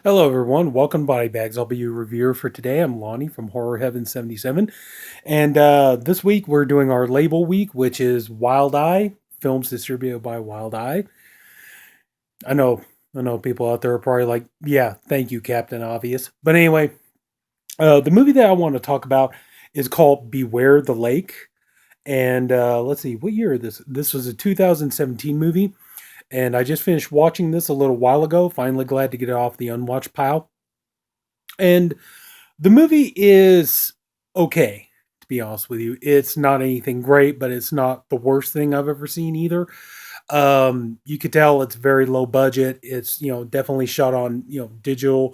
Hello, everyone. Welcome to Body Bags. I'll be your reviewer for today. I'm Lonnie from Horror Heaven77. And this week we're doing our label week, which is Wild Eye, films distributed by Wild Eye. I know, I know people out there are probably like, yeah, thank you, Captain Obvious. But anyway, the movie that I want to talk about is called Beware the Lake. And let's see, what year is this? This was a 2017 movie. And I just finished watching this a little while ago. Finally glad to get it off the unwatched pile. And the movie is okay, to be honest with you. It's not anything great, but it's not the worst thing I've ever seen either. You could tell it's very low budget. It's, definitely shot on, digital.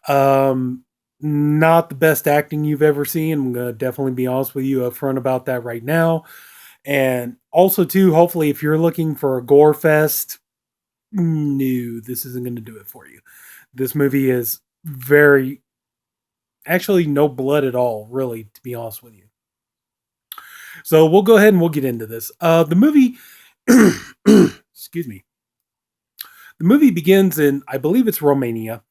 Um, Not the best acting you've ever seen. I'm going to definitely be honest with you up front about that right now. And also, too, hopefully, if you're looking for a gore fest, no, this isn't going to do it for you. This movie is very actually no blood at all, really, to be honest with you. So we'll go ahead and we'll get into this. The movie, excuse me, the movie begins in, I believe it's Romania,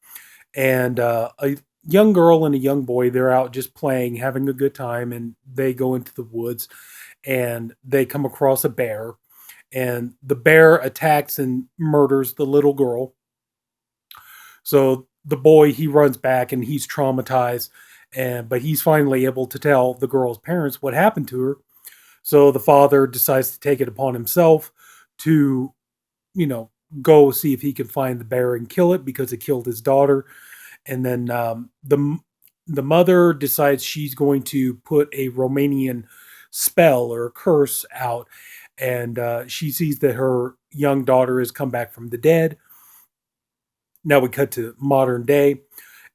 and a young girl and a young boy, they're out just playing, having a good time, and they go into the woods and they come across a bear, and the bear attacks and murders the little girl. So the boy, he runs back and he's traumatized, and but he's finally able to tell the girl's parents what happened to her. So the father decides to take it upon himself to, you know, go see if he can find the bear and kill it because it killed his daughter. And then the mother decides she's going to put a Romanian spell or a curse out, and she sees that her young daughter has come back from the dead. Now we cut to modern day,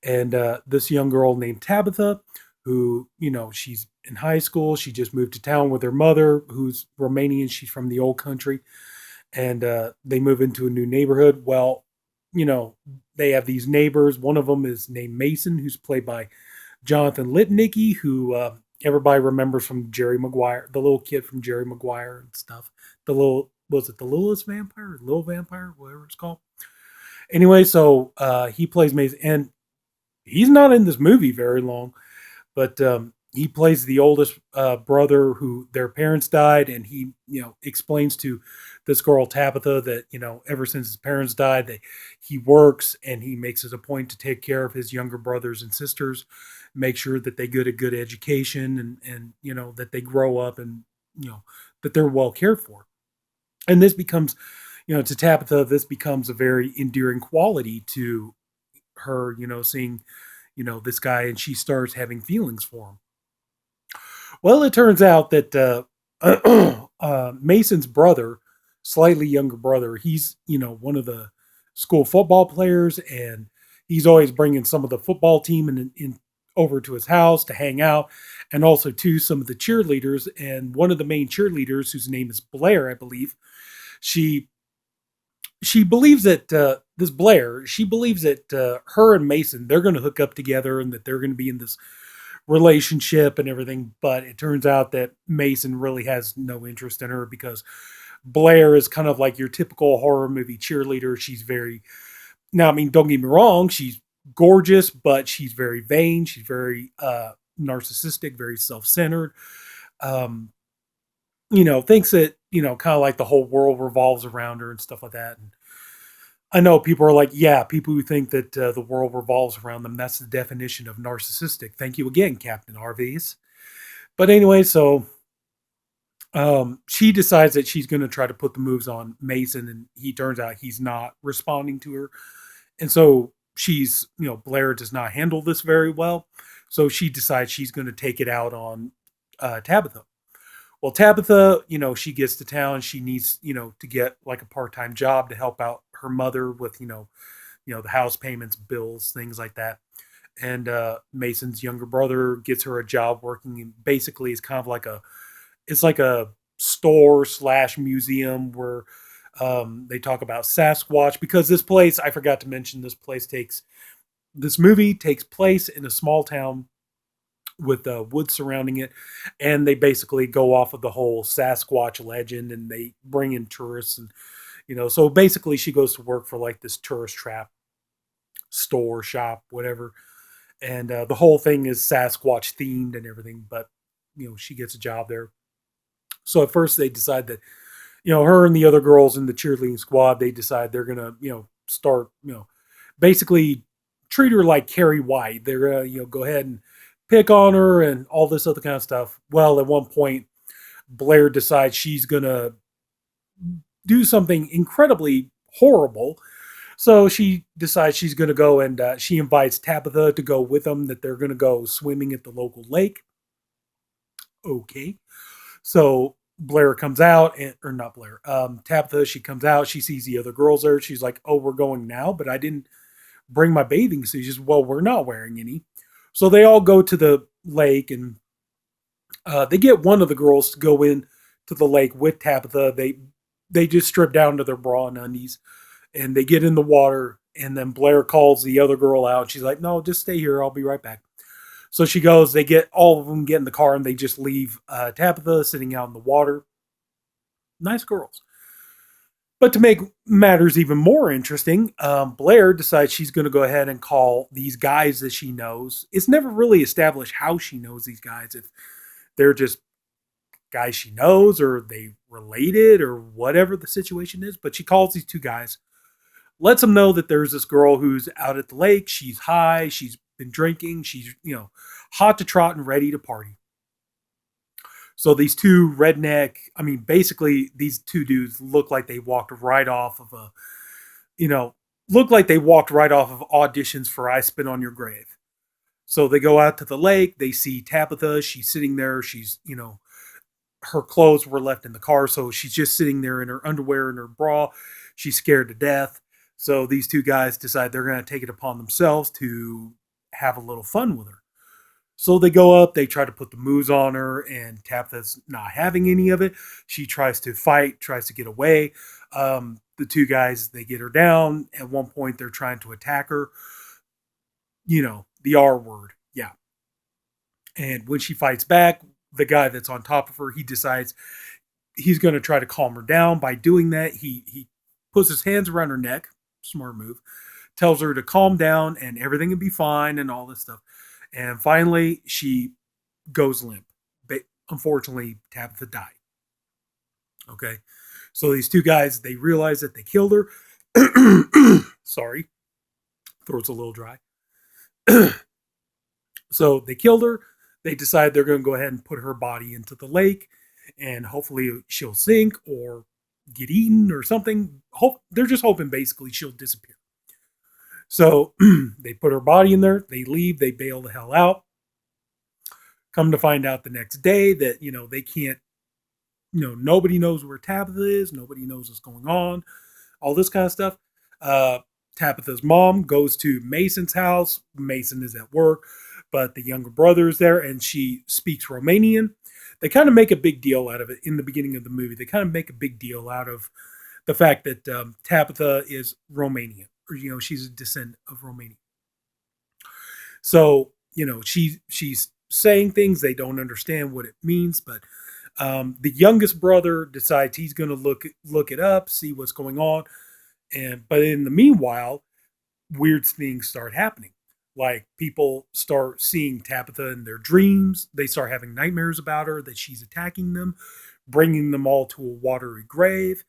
and this young girl named Tabitha, who, she's in high school. She just moved to town with her mother, who's Romanian. She's from the old country, and they move into a new neighborhood. Well, you know, they have these neighbors. One of them is named Mason, who's played by Jonathan Lipnicki, who everybody remembers from Jerry Maguire, the little kid from Jerry Maguire and stuff. The little, was it the littlest vampire, little vampire, whatever it's called? Anyway, so he plays Mason, and he's not in this movie very long, but he plays the oldest brother who their parents died, and he, explains to this girl Tabitha that, ever since his parents died, that he works and he makes it a point to take care of his younger brothers and sisters, make sure that they get a good education, and that they grow up, and that they're well cared for. And this becomes, to Tabitha, this becomes a very endearing quality to her, seeing, this guy, and she starts having feelings for him. Well, it turns out that Mason's brother, slightly younger brother, he's, one of the school football players, and he's always bringing some of the football team in over to his house to hang out, and also to some of the cheerleaders. And one of the main cheerleaders, whose name is Blair, I believe, she she believes that this Blair, she believes that her and Mason, they're going to hook up together and that they're going to be in this relationship and everything. But it turns out that Mason really has no interest in her because Blair is kind of like your typical horror movie cheerleader. She's very, now, I mean, don't get me wrong, she's gorgeous, but she's very vain. She's very narcissistic, very self centered. Um, Thinks that, kind of like the whole world revolves around her and stuff like that. And I know people are like, yeah, people who think that the world revolves around them, that's the definition of narcissistic. Thank you again, Captain RVs. But anyway, so she decides that she's going to try to put the moves on Mason, and he turns out he's not responding to her. And so she's, Blair does not handle this very well. So she decides she's going to take it out on Tabitha. Well, Tabitha, she gets to town. She needs, to get like a part-time job to help out her mother with, the house payments, bills, things like that. And Mason's younger brother gets her a job working in, basically, is kind of like it's like a store slash museum where they talk about Sasquatch, because this place, I forgot to mention, this movie takes place in a small town with woods surrounding it, and they basically go off of the whole Sasquatch legend, and they bring in tourists, and so basically she goes to work for like this tourist trap. store, shop, whatever. And the whole thing is Sasquatch themed and everything. But she gets a job there. So at first they decide that her and the other girls in the cheerleading squad, they decide they're gonna start basically treat her like Carrie White. They're gonna go ahead and pick on her and all this other kind of stuff. Well, at one point, Blair decides she's gonna do something incredibly horrible. So she decides she's going to go and she invites Tabitha to go with them, that they're going to go swimming at the local lake. Okay. So Blair comes out, or not Blair, Tabitha, she comes out, she sees the other girls there. She's like, oh, we're going now, but I didn't bring my bathing suits. She's, well, we're not wearing any. So they all go to the lake, and they get one of the girls to go in to the lake with Tabitha. They just strip down to their bra and undies, and they get in the water. And then Blair calls the other girl out. She's like, no, just stay here. I'll be right back. So she goes, they get all of them get in the car, and they just leave Tabitha sitting out in the water. Nice girls. But to make matters even more interesting, Blair decides she's going to go ahead and call these guys that she knows. It's never really established how she knows these guys, if they're just guys she knows or they related or whatever the situation is. But she calls these two guys, lets them know that there's this girl who's out at the lake. She's high. She's been drinking. She's, hot to trot and ready to party. So these two basically these two dudes look like they walked right off of auditions for I Spit on Your Grave. So they go out to the lake. They see Tabitha. She's sitting there. She's, her clothes were left in the car. So she's just sitting there in her underwear and her bra. She's scared to death. So these two guys decide they're going to take it upon themselves to have a little fun with her. So they go up, they try to put the moves on her, and Tabitha's not having any of it. She tries to fight, tries to get away. The two guys, they get her down. At one point, they're trying to attack her. The R word. Yeah. And when she fights back, the guy that's on top of her, he decides he's going to try to calm her down. By doing that, he puts his hands around her neck. Smart move. Tells her to calm down and everything will be fine and all this stuff. And finally, she goes limp. But unfortunately, Tabitha died. Okay. So these two guys, they realize that they killed her. Sorry. Throat's a little dry. So they killed her. They decide they're going to go ahead and put her body into the lake. And hopefully she'll sink or get eaten or something. They're just hoping basically she'll disappear. So they put her body in there. They leave. They bail the hell out. Come to find out the next day that, they can't, nobody knows where Tabitha is. Nobody knows what's going on. All this kind of stuff. Tabitha's mom goes to Mason's house. Mason is at work, but the younger brother is there, and she speaks Romanian. They kind of make a big deal out of it in the beginning of the movie. They kind of make a big deal out of the fact that Tabitha is Romanian. Or, she's a descendant of Romania. So, she's saying things they don't understand what it means, but the youngest brother decides he's going to look it up, see what's going on. But in the meanwhile, weird things start happening. Like people start seeing Tabitha in their dreams. They start having nightmares about her, that she's attacking them, bringing them all to a watery grave.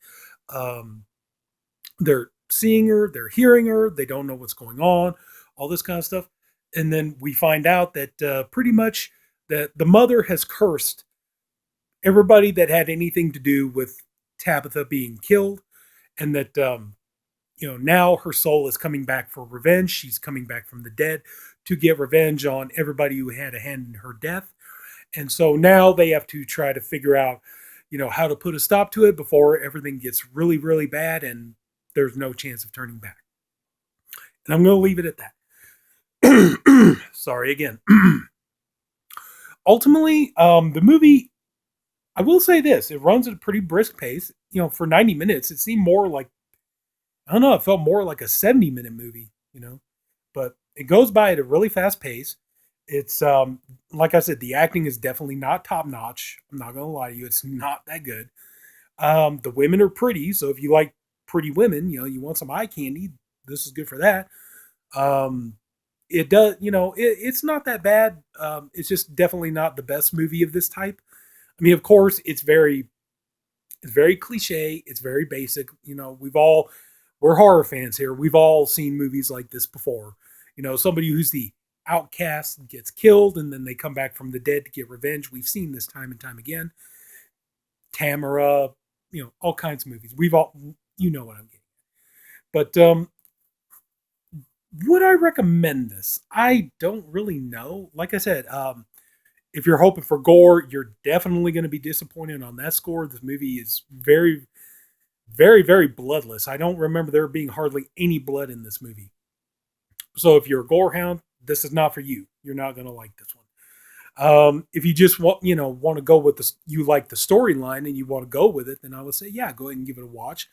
They're seeing her, they're hearing her, they don't know what's going on, all this kind of stuff. And then we find out that pretty much that the mother has cursed everybody that had anything to do with Tabitha being killed, and that now her soul is coming back for revenge. She's coming back from the dead to get revenge on everybody who had a hand in her death. And so now they have to try to figure out, how to put a stop to it before everything gets really, really bad and there's no chance of turning back. And I'm going to leave it at that. Sorry again. Ultimately, the movie, I will say this, it runs at a pretty brisk pace. For 90 minutes, it seemed more like, I don't know, it felt more like a 70-minute movie, but it goes by at a really fast pace. It's, like I said, the acting is definitely not top notch. I'm not going to lie to you. It's not that good. The women are pretty. So if you like pretty women, you want some eye candy, this is good for that. Um, it does, it's not that bad. It's just definitely not the best movie of this type. I mean, of course, it's very cliche. It's very basic. We're horror fans here. We've all seen movies like this before. Somebody who's the outcast gets killed and then they come back from the dead to get revenge. We've seen this time and time again. Tamara, all kinds of movies. We've all, what I'm getting. But would I recommend this? I don't really know. Like I said, if you're hoping for gore, you're definitely going to be disappointed on that score. This movie is very, very, very bloodless. I don't remember there being hardly any blood in this movie. So if you're a gore hound, this is not for you. You're not going to like this one. If you just want to go with this, you like the storyline and you want to go with it, then I would say, yeah, go ahead and give it a watch.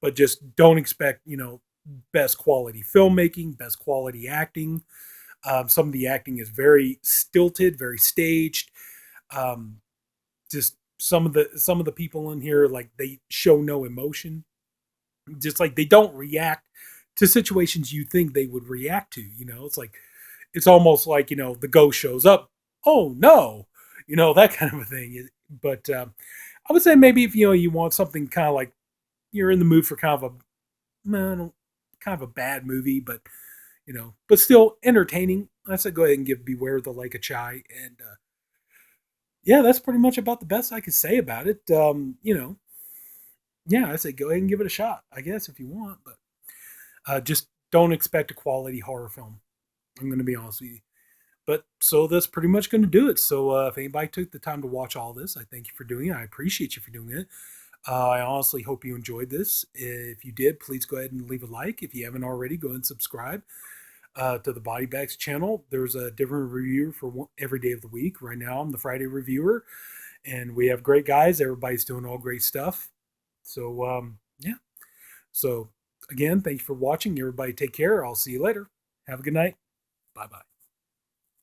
But just don't expect, best quality filmmaking, best quality acting. Some of the acting is very stilted, very staged. Um, just some of the people in here, like, they show no emotion. Just like they don't react to situations you think they would react to. It's almost like the ghost shows up. Oh no, that kind of a thing. But I would say maybe if you want something kind of like you're in the mood for kind of a bad movie, but but still entertaining. I said go ahead and give Beware the Lake of Chai, and yeah, that's pretty much about the best I could say about it. Yeah, I say go ahead and give it a shot, I guess, if you want, but just don't expect a quality horror film. I'm going to be honest with you. But so that's pretty much going to do it. So if anybody took the time to watch all this, I thank you for doing it. I appreciate you for doing it. I honestly hope you enjoyed this. If you did, please go ahead and leave a like. If you haven't already, go ahead and subscribe to the Body Bags channel. There's a different reviewer for every day of the week. Right now, I'm the Friday reviewer, and we have great guys. Everybody's doing all great stuff. So, yeah. So, again, thank you for watching. Everybody take care. I'll see you later. Have a good night. Bye-bye.